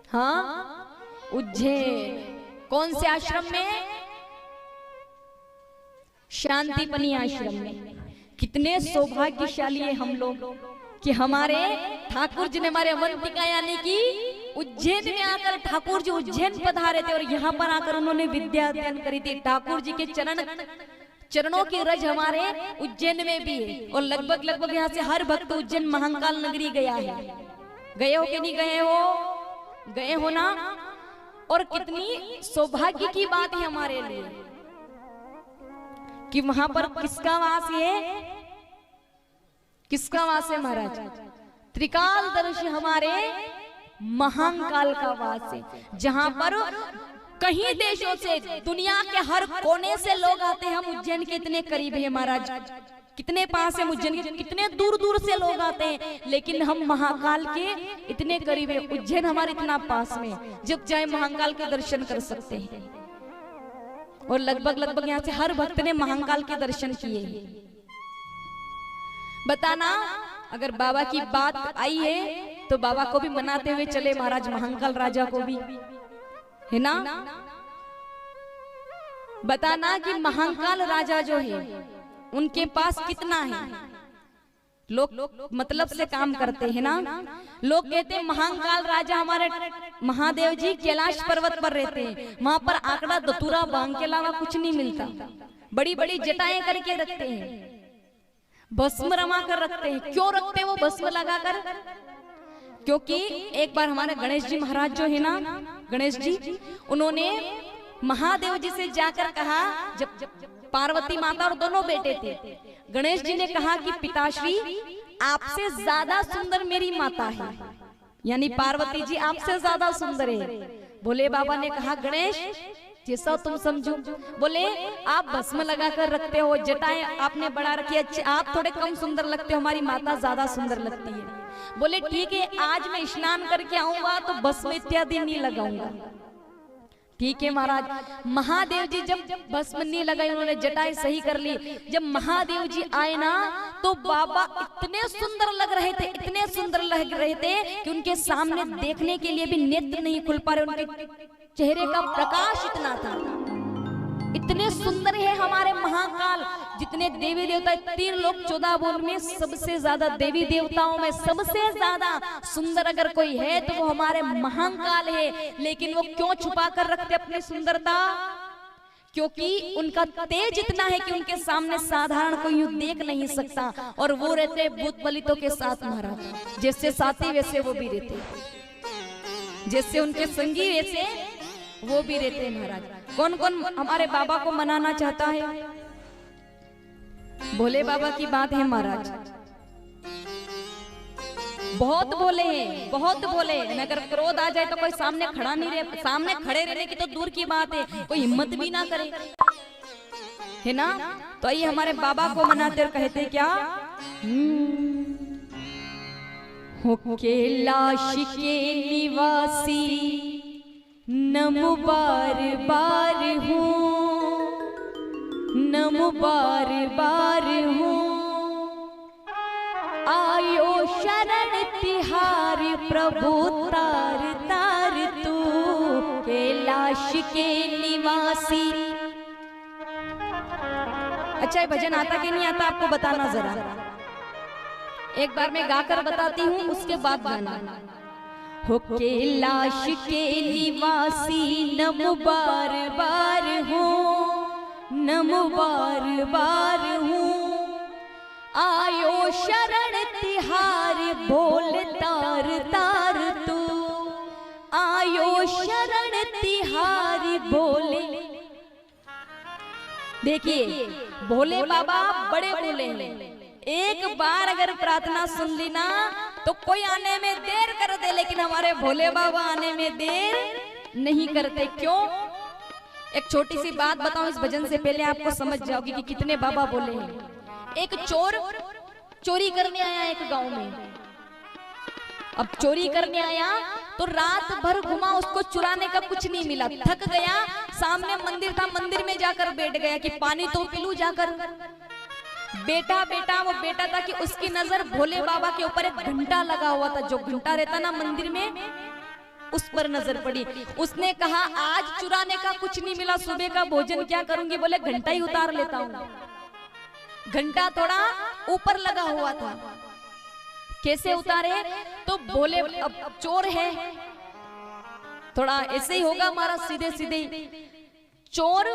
हाँ, उज्जैन। कौन से आश्रम में? शांतिपनी आश्रम में। कितने सौभाग्यशाली है हम लोग कि हमारे ठाकुर जी ने हमारे अवंतिका यानी कि उज्जैन में आकर ठाकुर जी उज्जैन पधारे थे और यहाँ पर आकर उन्होंने विद्या अध्ययन करी थी। ठाकुर जी के चरणों की रज हमारे उज्जैन में भी है और लगभग यहाँ से हर भक्त उज्जैन महाकाल नगरी गया है। गए हो कि नहीं गए हो? गए हो ना। और कितनी सौभाग्य की बात है हमारे लिए कि वहां पर किसका वास है? किसका वास है महाराज? त्रिकालदर्शी हमारे महाकाल का वास है, जहां पर कहीं देशों से दुनिया के हर कोने से लोग आते हैं। हम उज्जैन के इतने करीब है महाराज, कितने पास है उज्जैन के, कितने दूर दूर से लोग आते हैं, लेकिन हम महाकाल के इतने करीब है। उज्जैन हमारे इतना पास में, जब चाहे महाकाल के दर्शन कर सकते हैं। और लगभग यहाँ से हर भक्त ने महाकाल के दर्शन किए। बताना, अगर बाबा की बात आई है तो बाबा को भी मनाते हुए चले महाराज, महाकाल राजा को भी, है ना। बताना कि महाकाल राजा जो है उनके पास कितना है। लोग मतलब से काम करते हैं ना। लोग कहते हैं महाकाल राजा हमारे महादेव जी कैलाश पर्वत पर रहते हैं, वहां पर आंकड़ा धतूरा भांग के अलावा कुछ नहीं मिलता। बड़ी बड़ी जटाएं करके रखते हैं, भस्म रमा कर रखते हैं। क्यों रखते हैं वो भस्म लगाकर? क्योंकि एक बार हमारे गणेश जी महाराज जो है ना, गणेश जी, उन्होंने महादेव जी से जाकर कहा, जब पार्वती माता और दोनों बेटे थे, गणेश जी ने कहा कि पिताश्री आपसे ज्यादा सुंदर मेरी माता है, यानी पार्वती जी आपसे ज्यादा सुंदर है। भोले बाबा ने कहा गणेश जैसा तुम समझो। बोले आप भस्म लगाकर रखते हो, जटाएं आपने बढ़ा रखी है, अच्छे आप थोड़े कम सुंदर लगते हो, हमारी माता ज्यादा सुंदर लगती है। बोले ठीक है, आज मैं स्नान करके आऊंगा तो भस्म इत्यादि नहीं लगाऊंगा। ठीक है महाराज। महादेव जी जब भस्म नहीं लगाई, उन्होंने जटाएं सही कर ली। जब महादेव जी आए ना तो बाबा इतने सुंदर लग रहे थे, इतने सुंदर लग रहे थे कि उनके सामने देखने के लिए भी नेत्र नहीं खुल पा रहे। उनके चेहरे का प्रकाश इतना था, इतने सुंदर है हमारे महाकाल। जितने देवी देवता, 3 लोक 14 भुवन में सबसे ज्यादा देवी देवताओं में सबसे ज्यादा सुंदर अगर कोई है तो वो हमारे महाकाल है। लेकिन वो क्यों छुपा कर रखते अपनी सुंदरता? क्योंकि उनका तेज इतना है कि उनके सामने साधारण कोई यूं देख नहीं सकता। और वो रहते भूत बलितों के साथ महाराज, जैसे साथी वैसे वो भी रहते, जैसे उनके संगी वैसे वो भी रहते हैं महाराज। कौन कौन हमारे बाबा को मनाना चाहता है? भोले बाबा की बात है महाराज। बहुत भोले हैं, बहुत भोले हैं। अगर क्रोध आ जाए तो कोई सामने खड़ा नहीं रहे, सामने खड़े रहने की तो दूर की बात है, कोई हिम्मत भी ना करे, है ना। तो आइए हमारे बाबा को मनाते और कहते क्या, हो कैलाश के निवासी नमो बार बार हूँ, नमो बार बार हूँ, आयो शरण तिहार प्रभु तार तार तू, कैलाश के निवासी। अच्छा, ये भजन आता कि नहीं आता आपको बताना जरा। एक बार मैं गाकर बताती हूँ, उसके बाद गाना। हो कैलाश के निवासी नमो बार बार हूँ, नमो बार बार हूँ, आयो शरण तिहार बोल तार तार तू, आयो शरण तिहार बोले। देखिए भोले बाबा बड़े बोले हैं। एक बार अगर प्रार्थना सुन ली ना तो कोई आने में देर कर दे, लेकिन हमारे भोले बाबा आने में देर नहीं करते। क्यों? एक छोटी सी बात बताऊं इस भजन से पहले, आपको समझ जाओगी कि कितने बाबा बोले हैं। एक चोर चोरी करने आया एक गांव में। अब चोरी करने आया तो रात भर घुमा, उसको चुराने का कुछ नहीं मिला, थक गया। सामने मंदिर था, मंदिर में जाकर बैठ गया कि पानी तो पी लूं जाकर। बेटा वो बेटा था कि उसकी नजर भोले बाबा के ऊपर एक घंटा लगा हुआ था, जो घंटा रहता ना मंदिर में, उस पर नजर पड़ी। उसने कहा आज चुराने का कुछ नहीं मिला, सुबह का भोजन क्या करूंगी? बोले घंटा ही उतार लेता हूँ। घंटा थोड़ा ऊपर लगा हुआ था, कैसे उतारे? तो बोले अब चोर है, थोड़ा ऐसे ही होगा हमारा, सीधे सीधे। चोर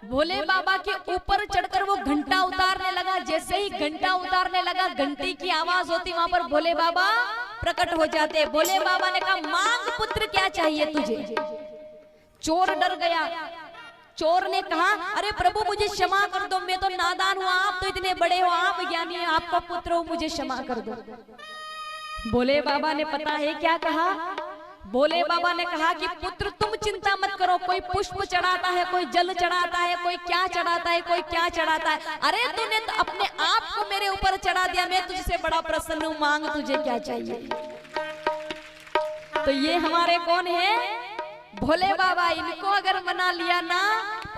भोले बाबा के ऊपर चढ़कर वो घंटा उतारने लगा। जैसे ही घंटा उतारने लगा, घंटी की आवाज होती, वहां पर भोले बाबा प्रकट हो जाते। भोले बाबा ने कहा मांग पुत्र, क्या चाहिए तुझे? चोर डर गया। चोर ने कहा अरे प्रभु मुझे क्षमा कर दो, मैं तो नादान हूँ, आप तो इतने बड़े हो, आप ज्ञानी हैं, आपका पुत्र हो, मुझे क्षमा कर दो। भोले बाबा ने पता है क्या कहा? भोले बाबा ने कहा कि पुत्र तुम चिंता मत करो, कोई पुष्प चढ़ाता है, कोई जल चढ़ाता है, कोई क्या चढ़ाता है, कोई क्या चढ़ाता है, अरे तूने तो अपने आप को मेरे ऊपर चढ़ा दिया, मैं तुझसे बड़ा प्रसन्न हूँ, मांग तुझे क्या चाहिए। तो ये हमारे कौन है? भोले बाबा। इनको अगर मना लिया ना,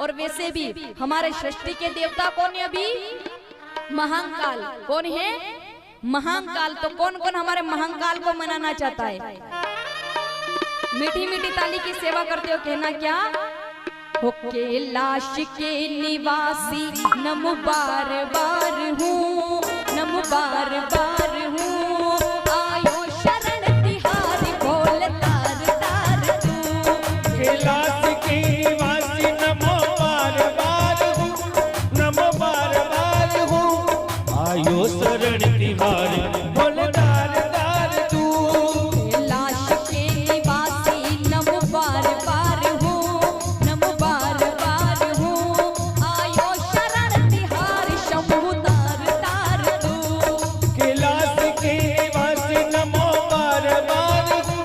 और वैसे भी हमारे सृष्टि के देवता कौन है अभी? महाकाल। कौन है? महाकाल। तो कौन कौन हमारे महाकाल को मनाना चाहता है? मीठी मीठी ताली की सेवा करते हो, कहना क्या? हो कैलाश के निवासी नम बार बार हूँ, नम बार बार हूँ, आयो शरण तिहारी बोल तार तार तू। कैलाश के निवासी नमो बार बार हूँ, नमो बार बार हूँ, आयो शरण तिहारी बोल तार तार तू। कैलाश के निवासी नम बार बार हूँ, नम बार बार हूँ, आयो शरण तिहारी शंभु तार तार तू। कैलाश के निवासी नमो बार बार हूँ,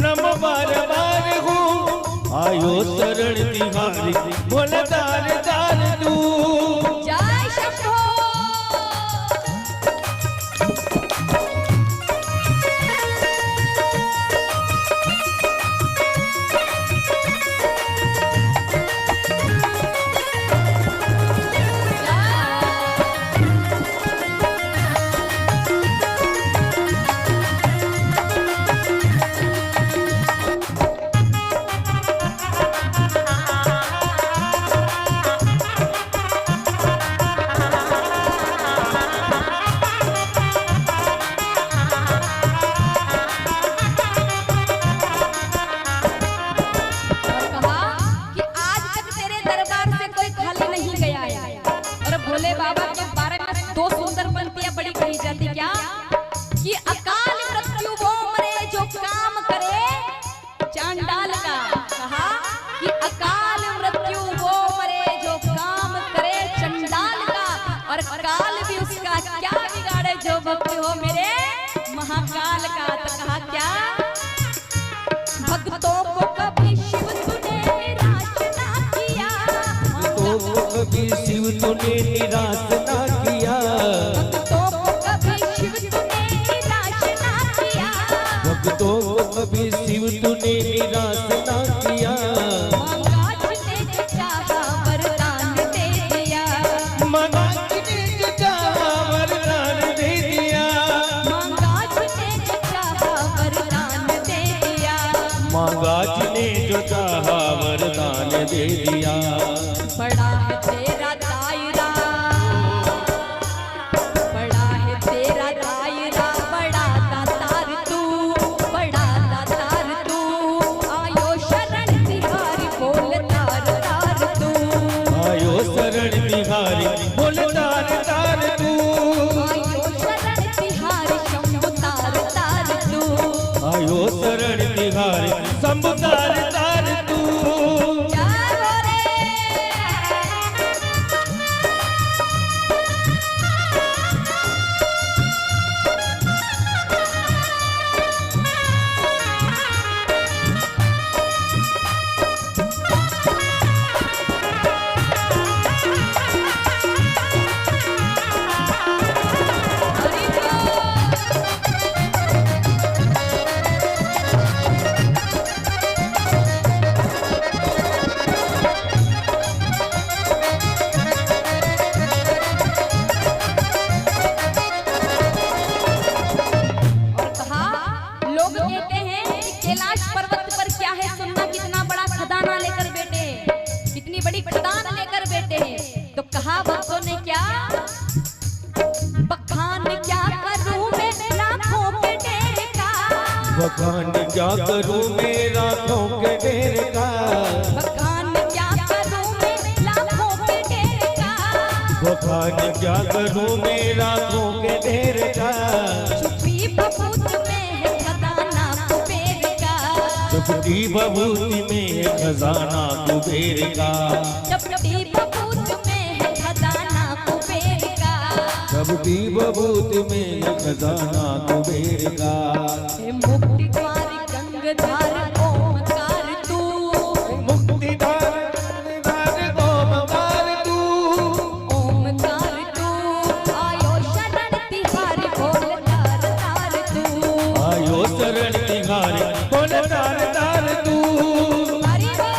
नमो बार बार हूँ, आयो शरण तिहारी बोल तार तार तू। जय शंभो। भोले बाबा के बारे में दो सुंदर पंक्तियां बड़ी कही जाती, क्या? कि अकाल मृत्यु वो मरे जो काम करे चांडाल का। कहा कि अकाल मृत्यु वो मरे जो काम करे चंडाल का, और काल भी उसका क्या बिगाड़े जो भक्त हो मेरे महाकाल का। तो कहा क्या? भक्तों को कभी शिव तूने निराश ना किया, भक्तों को कभी शिव तूने निराश ना किया, भक्तों को कभी शिव तूने निराश ना किया, भक्तों को कभी शिव तूने निराश ना किया। मांगा जिसने जो चाहा वरदान दे दिया, मांगा जिसने जो चाहा वरदान दे दिया, मांगा जिसने जो चाहा वरदान दे दिया, मांगा जिसने जो चाहा वरदान दे दिया। बड़ा है तेरा दायरा, बड़ा है तेरा दायरा, बड़ा दातार तू, बड़ा दातार तू, आयो शरण तिहारी बोल तार तार तू, आयो शरण तिहारी बोल तार तार तू, आयो शरण तिहारी शंभु तार तार तू, आयो शरण तिहारी शंभु तार तार तू। जय बोले। हरि बोल। कहा भक्तों ने क्या, बखान क्या करूं मैं लाखों के ढेर का, बखान क्या करूं मैं लाखों के ढेर का, बखान क्या करूं मैं लाखों के ढेर का, बखान क्या करूं मैं लाखों के ढेर का, छुपी बबूत में है खजाना कुबेर का, चपटी बबूती में है खजाना कुबेर का, चपटी बबूत में है खजाना कुबेर का, चपटी बबूत में है खजाना कुबेर का। हे मुक्ति द्वार गंगधार ओमकार तू, मुक्तिधार गंगधार ओमकार तू, ओमकार तू, आयो शरण तिहारी बोल तार तार तू, आयो शरण तिहारी बोल तार तार तू। हरि बोल।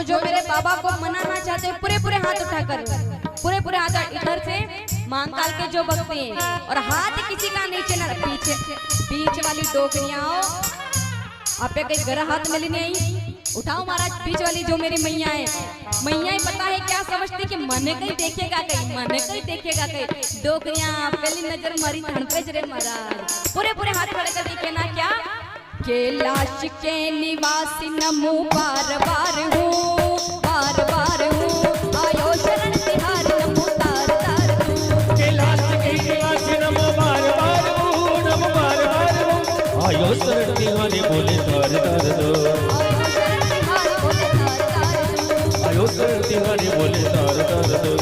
जो मेरे बाबा को मनाना चाहते हैं पूरे पूरे हाथ उठाकर, पूरे पूरे हाथ इधर से महाकाल के जो भक्त हैं, और हाथ किसी का नीचे ना, पीछे बीच वाली डोकरियां आओ, आपे कहीं घर हाथ मिली नहीं, उठाओ महाराज बीच वाली जो मेरी मैया है, मैया ही पता है क्या समझती कि मन कहीं देखेगा कहीं, मन कहीं देखेगा कहीं, डोकरियां पहली नजर मारी धन पे जरे महाराज, पूरे पूरे हाथ खड़े कर देखे ना क्या, कैलाश के निवासी नमो बार बार हूँ, बार बार हूँ, आयो शरण तिहारी नमो तार तार तू, कैलाश के निवासी नमो बार बार हूँ, नमो बार बार हूँ, आयो शरण तिहारी बोले तार तार दो, आयो शरण तिहारी बोले तार तार तू, आयो शरण तिहारी बोले तार तार दो।